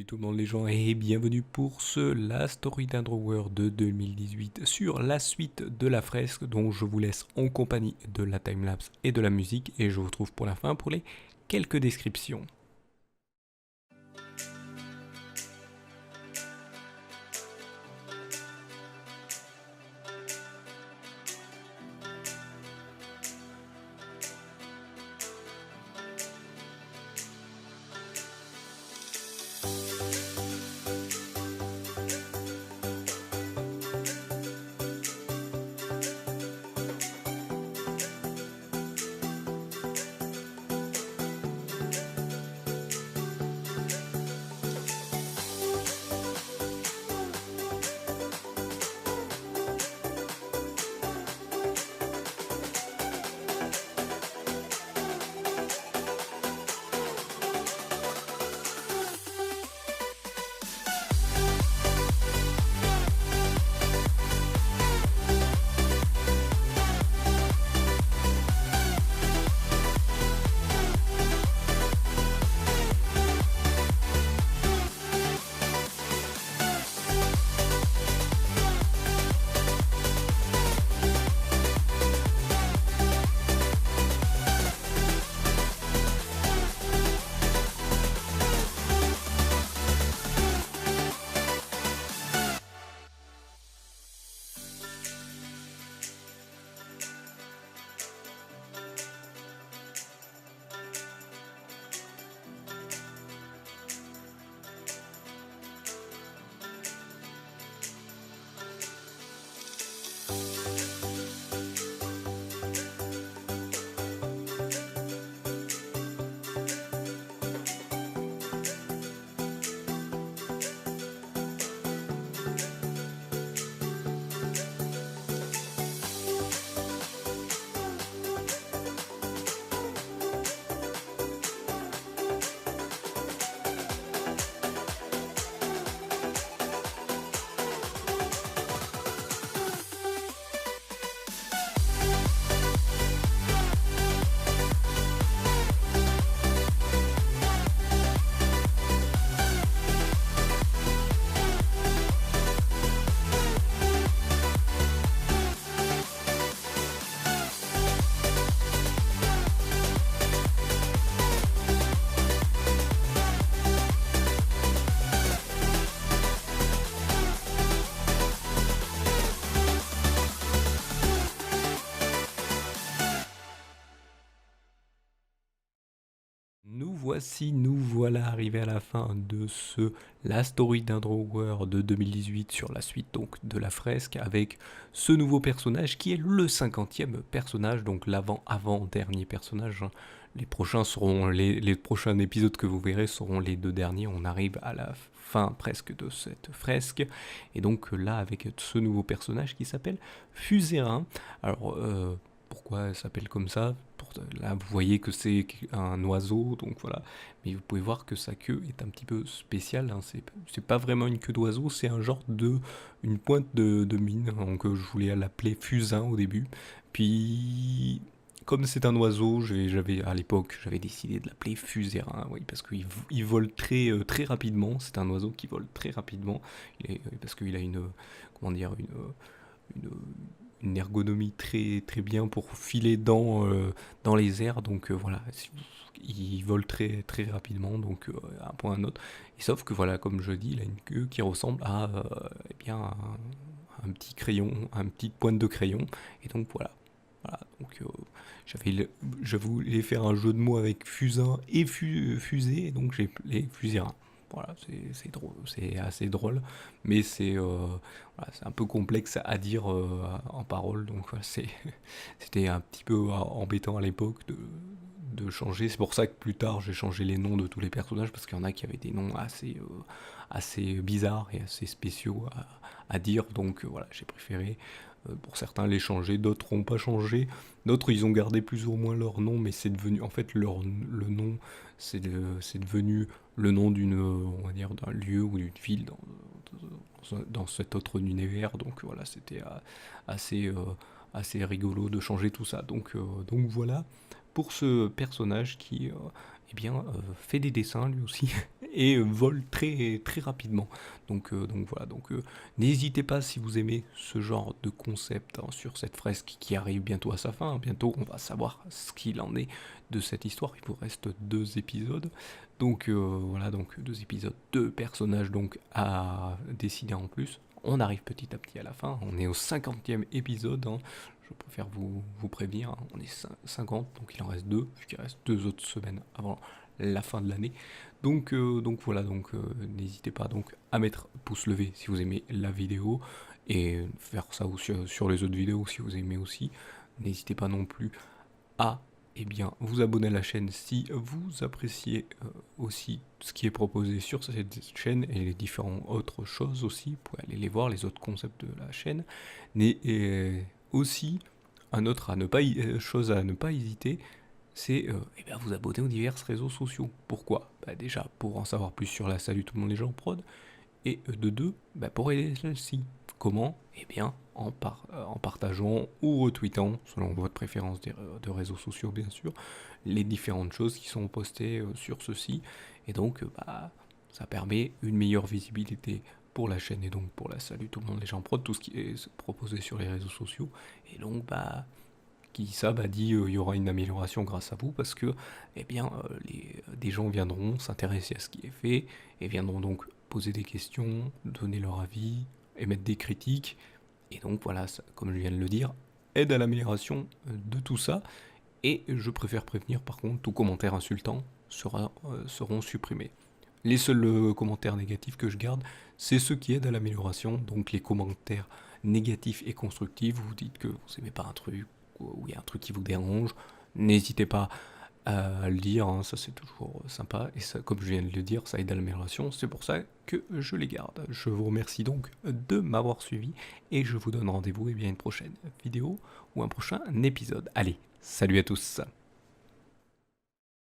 Salut tout le monde les gens et bienvenue pour ce Last Story d'Underworld de 2018 sur la suite de la fresque dont je vous laisse en compagnie de la timelapse et de la musique et je vous retrouve pour la fin pour les quelques descriptions. Nous voilà arrivés à la fin de ce La Story d'Underworld de 2018 sur la suite donc de la fresque avec ce nouveau personnage qui est le 50e personnage, donc l'avant-avant-dernier personnage. Les prochains seront les prochains épisodes que vous verrez seront les deux derniers. On arrive à la fin presque de cette fresque et donc là avec ce nouveau personnage qui s'appelle Fusérin. Alors pourquoi elle s'appelle comme ça? Là vous voyez que c'est un oiseau, donc voilà, mais vous pouvez voir que sa queue est un petit peu spéciale, hein. C'est pas vraiment une queue d'oiseau, c'est un genre une pointe de mine, donc je voulais l'appeler Fusain au début, puis comme c'est un oiseau, à l'époque j'avais décidé de l'appeler Fusérin, oui, parce qu'il vole très rapidement, c'est un oiseau qui vole très rapidement, parce qu'il a comment dire, une, une ergonomie très bien pour filer dans les airs, donc voilà, il vole très rapidement, donc à un point à un autre. Et sauf que voilà, comme je dis, il a une queue qui ressemble à eh bien, un petit crayon, un petit pointe de crayon, et donc voilà, donc je voulais faire un jeu de mots avec fusain et fusée, et donc j'ai les fusérin. Voilà, c'est drôle, c'est assez drôle, mais voilà, c'est un peu complexe à dire en parole, donc voilà, c'était un petit peu embêtant à l'époque de changer. C'est pour ça que plus tard j'ai changé les noms de tous les personnages, parce qu'il y en a qui avaient des noms assez bizarres et assez spéciaux à dire, donc voilà, j'ai préféré pour certains les changer, d'autres n'ont pas changé, d'autres ils ont gardé plus ou moins leur nom, mais c'est devenu, en fait le nom c'est devenu le nom on va dire, d'un lieu ou d'une ville dans cet autre univers, donc voilà, c'était assez, assez rigolo de changer tout ça, donc voilà, pour ce personnage qui eh bien, fait des dessins lui aussi, et vole très très rapidement. Donc voilà, n'hésitez pas si vous aimez ce genre de concept sur cette fresque qui arrive bientôt à sa fin. Bientôt on va savoir ce qu'il en est de cette histoire. Il vous reste 2 épisodes. Voilà, donc 2 épisodes, 2 personnages donc à décider en plus. On arrive petit à petit à la fin, on est au 50e épisode, hein. Je préfère vous prévenir, hein. On est 50, donc il en reste 2, vu qu'il reste 2 autres semaines avant la fin de l'année. Voilà, n'hésitez pas donc à mettre pouce levé si vous aimez la vidéo, et faire ça aussi sur les autres vidéos si vous aimez aussi. N'hésitez pas non plus à vous abonner à la chaîne si vous appréciez aussi ce qui est proposé sur cette chaîne et les différentes autres choses aussi. Vous pouvez aller les voir, les autres concepts de la chaîne. Et aussi, chose à ne pas hésiter, c'est vous abonner aux divers réseaux sociaux. Pourquoi ? Déjà, pour en savoir plus sur la Salut tout le monde les gens prod, et de 2, pour aider celle-ci. Comment ? En partageant ou retweetant, selon votre préférence de réseaux sociaux bien sûr, les différentes choses qui sont postées sur ceux-ci. Et donc, ça permet une meilleure visibilité pour la chaîne et donc pour la Salut tout le monde les gens prod, tout ce qui est proposé sur les réseaux sociaux. Et donc, qui dit il y aura une amélioration grâce à vous parce que des gens viendront s'intéresser à ce qui est fait et viendront donc poser des questions, donner leur avis, émettre des critiques, et donc voilà, ça, comme je viens de le dire, aide à l'amélioration de tout ça, et je préfère prévenir par contre, tout commentaire insultant seront supprimés. Les seuls commentaires négatifs que je garde, c'est ceux qui aident à l'amélioration, donc les commentaires négatifs et constructifs, vous dites que vous n'aimez pas un truc, ou il y a un truc qui vous dérange, n'hésitez pas à le dire, hein, ça c'est toujours sympa, et ça, comme je viens de le dire, ça aide à l'amélioration, c'est pour ça que je les garde. Je vous remercie donc de m'avoir suivi, et je vous donne rendez-vous à une prochaine vidéo, ou un prochain épisode. Allez, salut à tous.